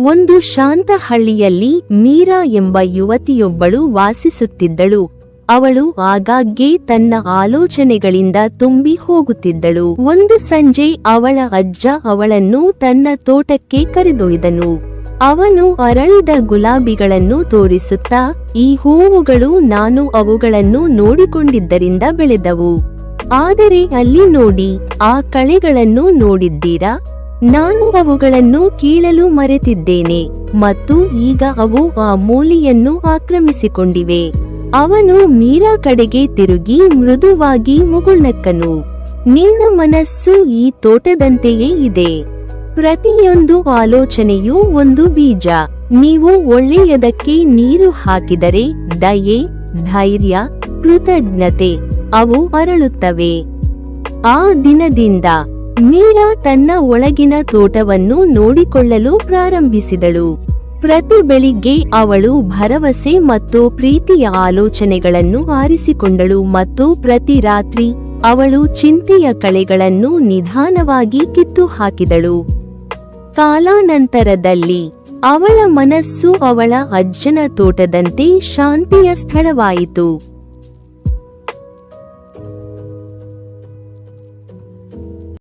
ಒಂದು ಶಾಂತ ಹಳ್ಳಿಯಲ್ಲಿ ಮೀರಾ ಎಂಬ ಯುವತಿಯೊಬ್ಬಳು ವಾಸಿಸುತ್ತಿದ್ದಳು. ಅವಳು ಆಗಾಗ್ಗೆ ತನ್ನ ಆಲೋಚನೆಗಳಿಂದ ತುಂಬಿ ಹೋಗುತ್ತಿದ್ದಳು. ಒಂದು ಸಂಜೆ ಅವಳ ಅಜ್ಜ ಅವಳನ್ನು ತನ್ನ ತೋಟಕ್ಕೆ ಕರೆದೊಯ್ದನು. ಅವನು ಅರಳಿದ ಗುಲಾಬಿಗಳನ್ನು ತೋರಿಸುತ್ತಾ, ಈ ಹೂವುಗಳು ನಾನು ಅವುಗಳನ್ನು ನೋಡಿಕೊಂಡಿದ್ದರಿಂದ ಬೆಳೆದವು. ಆದರೆ ಅಲ್ಲಿ ನೋಡಿ, ಆ ಕಳೆಗಳನ್ನು ನೋಡಿದ್ದೀರಾ? ನಾನು ಅವುಗಳನ್ನು ಕೀಳಲು ಮರೆತಿದ್ದೇನೆ ಮತ್ತು ಈಗ ಅವು ಆ ಮೂಲೆಯನ್ನು ಆಕ್ರಮಿಸಿಕೊಂಡಿವೆ. ಅವನು ಮೀರಾ ಕಡೆಗೆ ತಿರುಗಿ ಮೃದುವಾಗಿ ಮುಗುಳ್ನಕ್ಕನು. ನಿನ್ನ ಮನಸ್ಸು ಈ ತೋಟದಂತೆಯೇ ಇದೆ. ಪ್ರತಿಯೊಂದು ಆಲೋಚನೆಯೂ ಒಂದು ಬೀಜ. ನೀವು ಒಳ್ಳೆಯದಕ್ಕೆ ನೀರು ಹಾಕಿದರೆ ದಯೆ, ಧೈರ್ಯ, ಕೃತಜ್ಞತೆ ಅವು ಅರಳುತ್ತವೆ. ಆ ದಿನದಿಂದ ಮೀರಾ ತನ್ನ ಒಳಗಿನ ತೋಟವನ್ನು ನೋಡಿಕೊಳ್ಳಲು ಪ್ರಾರಂಭಿಸಿದಳು. ಪ್ರತಿ ಬೆಳಿಗ್ಗೆ ಅವಳು ಭರವಸೆ ಮತ್ತು ಪ್ರೀತಿಯ ಆಲೋಚನೆಗಳನ್ನು ಆರಿಸಿಕೊಂಡಳು ಮತ್ತು ಪ್ರತಿ ರಾತ್ರಿ ಅವಳು ಚಿಂತೆಯ ಕಳೆಗಳನ್ನು ನಿಧಾನವಾಗಿ ಕಿತ್ತು ಹಾಕಿದಳು. ಕಾಲಾನಂತರದಲ್ಲಿ ಅವಳ ಮನಸ್ಸು ಅವಳ ಅಜ್ಜನ ತೋಟದಂತೆ ಶಾಂತಿಯ ಸ್ಥಳವಾಯಿತು.